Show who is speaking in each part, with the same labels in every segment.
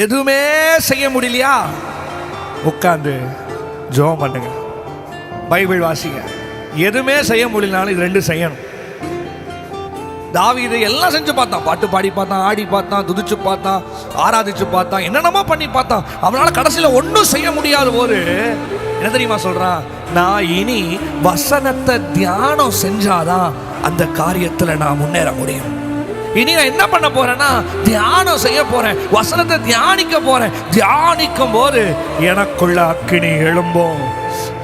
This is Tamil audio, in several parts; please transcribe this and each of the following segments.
Speaker 1: எதுவுமே செய்ய முடியலையா? உட்காந்து ஜெபம் பண்ணுங்க, பைபிள் வாசிங்க. எதுவுமே செய்ய முடியலனாலும் இது ரெண்டு செய்யணும். தாவீது எல்லாம் செஞ்சு பார்த்தான், பாட்டு பாடி பார்த்தான், ஆடி பார்த்தான், துதிச்சு பார்த்தான், ஆராதிச்சு பார்த்தான், என்னென்னமோ பண்ணி பார்த்தான். அவனால கடைசியில் ஒன்றும் செய்ய முடியாத போது என்ன தெரியுமா சொல்றான்? நான் இனி வசனத்தை தியானம் செஞ்சாதான் அந்த காரியத்தில் நான் முன்னேற முடியும். இனி நான் என்ன பண்ண போறேன்னா தியானம் செய்ய போறேன், வசனத்தை தியானிக்க போறேன். தியானிக்கும் போது எனக்குள்ள அக்கினி எழும்பும்.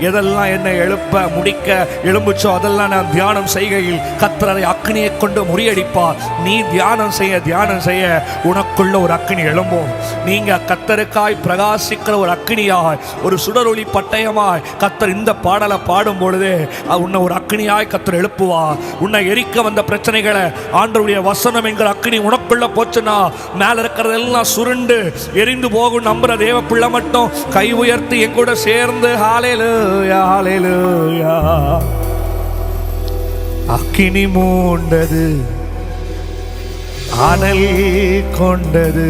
Speaker 1: எதெல்லாம் என்னை எழுப்ப முடிக்க எழும்புச்சோ அதெல்லாம் நான் தியானம் செய்கையில் கர்த்தரை அக்கினியை கொண்டு முறியடிப்பார். நீ தியானம் செய்ய உனக்குள்ள ஒரு அக்கினி எழும்பும். நீங்க கர்த்தருக்காய் பிரகாசிக்கிற ஒரு அக்கினியாய், ஒரு சுடரொளி பட்டயமாய் கர்த்தர் இந்த பாடலை பாடும் பொழுது உன்னை ஒரு அக்கினியாய் கர்த்தர் எழுப்புவார். உன்னை எரிக்க வந்த பிரச்சனைகளை ஆண்டவருடைய வசனம் என்கிற அக்கினி உனக்குள்ள போச்சுன்னா மேல இருக்கிறதெல்லாம் சுருண்டு எரிந்து போகும். நம்புற தேவ பிள்ளை மட்டும் கை உயர்த்தி என் கூட சேர்ந்து ஹalleluya ஹalleluya. அக்கினி மூண்டது, அனல் கொண்டது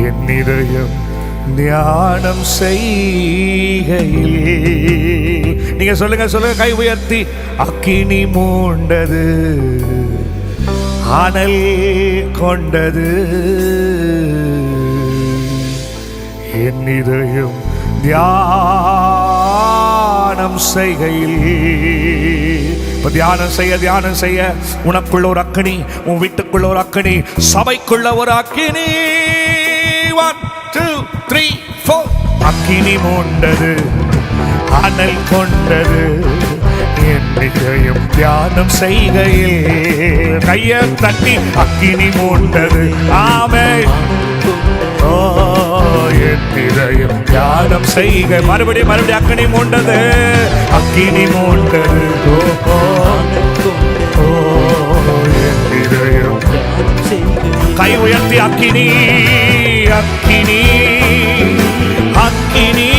Speaker 1: என் இதயம் தியானம் செய்கையில். நீங்க சொல்லுங்க கை உயர்த்தி. அக்கினி மூண்டது, அனல் கொண்டது என் இதயம் தியானம் செய்கையில். இப்ப தியானம் செய்ய உனக்குள்ள ஒரு அக்கினி, உன் வீட்டுக்குள்ள ஒரு அக்கினி, சபைக்குள்ள ஒரு அக்கினி. 1 2 3 4. அக்கினி மூண்டது, அனல் கொண்டது என் இதயம் தியானம் செய்கையில். கைய தட்டி அக்கினி மூண்டது. ஆமென். என் இதயம் தியானம் செய்க. மறுபடியும் அக்கினி மூண்டது, அக்கினி மூண்டது. என் இதயம் கை உயர்த்தி அக்கினி அக்கினி அக்கினி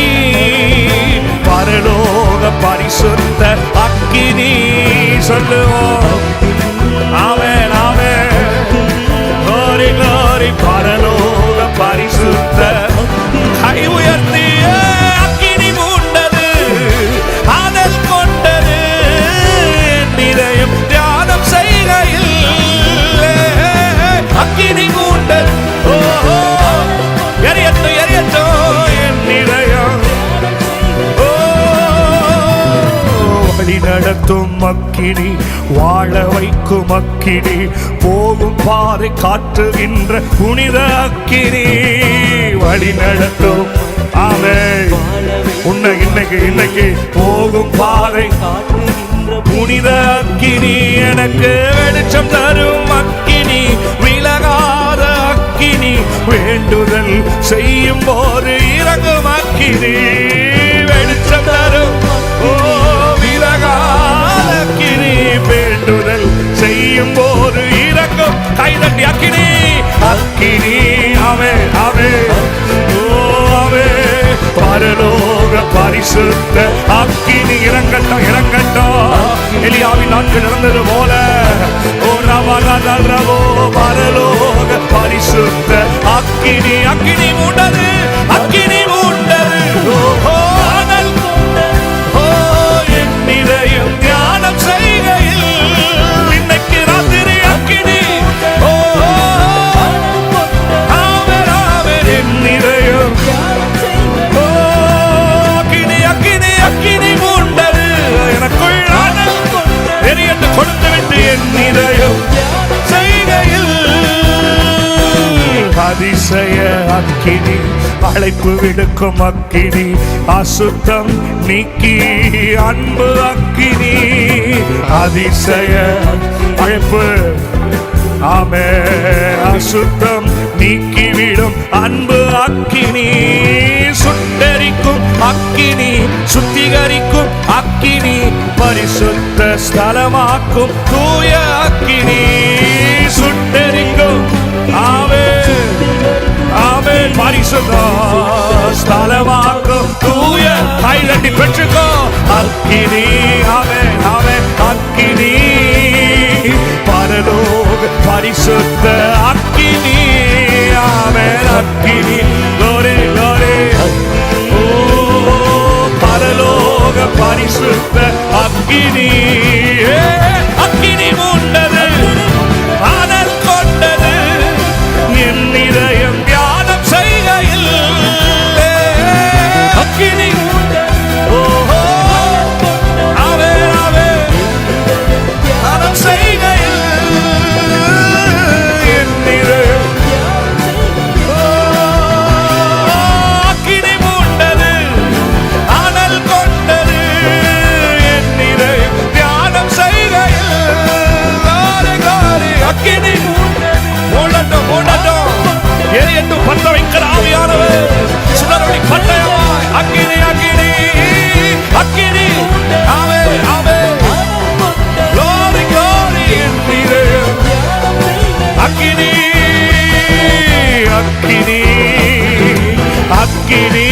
Speaker 1: பரலோக பரிசுத்த அக்கினி. சொல்லுவோம். ஆமென் ஆமென். glory glory. பரலோக பரிசுத்த கை உயர்த்தி அக்கினி மூண்டது, அனல் கொண்டது என் இதயம் தியானம் செய்கையில். அக்கினி மூண்டது. எரியட்டும் என் இதயம். வழி நடத்தும் அக்கினி, வாழ வைக்கும் அக்கினி, போகும் பாதை காட்டுகின்ற புனித அக்கினி. வழி நடத்தும். ஆமென். உன்னை இன்னைக்கு போகும் பாதை புனித அக்கினி. எனக்கு வெளிச்சம் தரும் அக்கினி, விலகாத அக்கினி, வேண்டுதல் செய்யும் போது இறங்கும் அக்கினி. வெளிச்சம் தரும் விலகாத அக்கினி, வேண்டுதல் செய்யும் போது இறங்கும். கைதட்டி அக்கினி அக்கினி. ஆமென் ஆமென். பரலோக பரிசுத்த அக்கினி இறங்கட்டும் எலியாவின் நாட்கள் இறந்தது போல. பரலோக பரிசுத்த அக்கினி அக்கினி மூண்டது, அக்கினி மூண்டது. அனல் என் இதயம் தியானம் செய்கையில். இன்னைக்கு ராத்திரி அக்கினி. ஆமென் ஆமென். என் இதயம் அக்கினி மூண்டது, எனக்குள் அனல் எரியட்டு கொடுத்து விட்டு என் இதயம் செய்கையில். அதிசய அக்கினி, அழைப்பு விடுக்கும் அக்கினி, அசுத்தம் நீக்கி அன்பு அக்கினி. அதிசய அழைப்பு. ஆமென். அசுத்தம் நீக்கிவிடும் அன்பு அக்கினி. சுட்டரிக்கும் அக்கினி, சுத்திகரிக்கும் அக்கினி, பரிசுத்த ஸ்தலமாக்கும் தூய அக்கினி. சுட்டரிக்கும். ஆமென் ஆமென். பரிசுத்த ஸ்தலமாக்கும் தூய. கைதட்டி பெற்றுக்கோ அக்கினி. ஆமென் ஆமென். அக்கினி பரலோக பரிசுத்த அக்கினி. அக்கினி glory glory ஓ பரலோக பரிசுத்த அக்கினி அக்கினி மூண்டது அனல் கொண்டது என் இதயம் தியானம் செய்கையில் அக்கினி ஓஹோ ஆவே ஆவே தியானம் செய்கையில் என் இதயம் அக்கினி மூண்டது அனல் கொண்டது என் இதயம் தியானம் செய்கையில் அக்கினி மூடட்டும் மூடட்டும் எரியட்டும் பற்ற வைக்கிற ஆவியானவர் சுடரொளி பட்டயமாய் அக்கினி அக்கினி அக்கினி ஆவே ஆவே glory glory என் இதயம் அக்கினி அக்கினி அக்கினி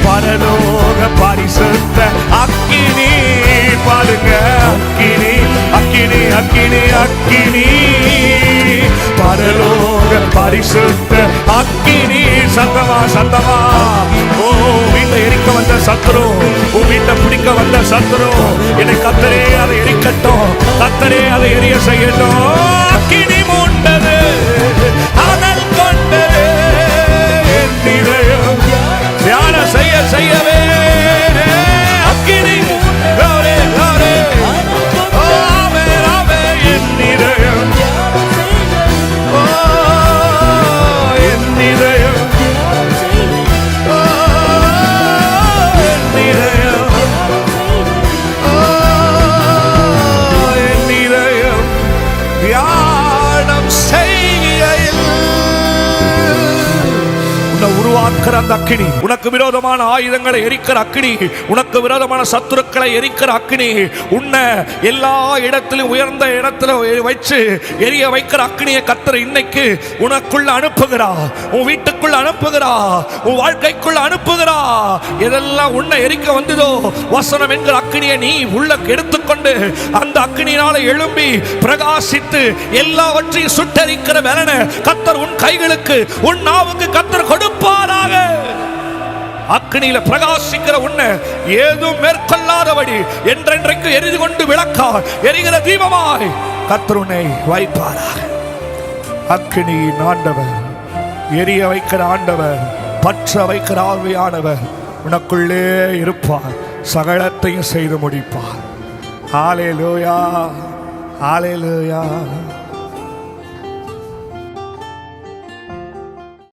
Speaker 1: பரலோக பரிசுத்த அக்கினி பாருங்க அக்கினி அக்கினி அக்கினி அக்கினி பரலோக பரிசுத்த அக்கினி சத்தமா சத்தமா ஓ வீட்டை எரிக்க வந்த சத்துரு உன் வீட்டை பிடிக்க வந்த சத்துரு என்னை கத்தரே அதை எரிக்கட்டும் கத்தரே அதை எரிய செய்யட்டும் அக்கினி மூண்டது அனல் கொண்டது என் இதயம் தியானம் செய்ய செய்யவே அக்கினி glory glory ஓ ஆமே ஆமே என் இதயம் ஓ என் இதயம் ஓ என் இதயம் ஓ என் இதயம் தியானம் செய்கையில் உன்னை உருவாக்குற அந்த அக்கினி உனக்கு விரோதமான ஆயுதங்களை எரிக்கிற அக்கினி உனக்கு விரோதமான சத்துருக்களை எரிக்கிற அக்கினி உன்னை எல்லா இடத்திலும் உயர்ந்த இடத்துல வச்சு எரிய வைக்கிற அக்கினியை கர்த்தர் இன்னைக்கு உனக்குள்ள அனுப்புகிறா உன் வீட்டுக்குள்ள அனுப்புகிறா உன் வாழ்க்கைக்குள்ள அனுப்புகிறா எதெல்லாம் உன்னை எரிக்க வந்ததோ வசனம் என்கிற அக்கினியை நீ உள்ள எடுத்துக்கொண்டு அந்த அக்கினியினால எழும்பி பிரகாசித்து எல்லாவற்றையும் சுட்டரிக்கிற பலனை கர்த்தர் உன் கைகளுக்கு உன் நாவுக்கு கர்த்தர் கொடுப்பாராக அக்கினியில பிரகாசிக்கிற உன்னை ஏதும் மேற்கொள்ளாதபடி என்றென்றைக்கு எரிந்து கொண்டு விளக்கா எரிகிற தீபமாய் கர்த்தர் உன்னை வைப்பாராக அக்கினியின் ஆண்டவர் எரிய வைக்கிற ஆண்டவர் பற்ற வைக்கிற ஆவியானவர் உனக்குள்ளே இருப்பார் சகலத்தையும் செய்து முடிப்பார் ஹல்லேலூயா ஹல்லேலூயா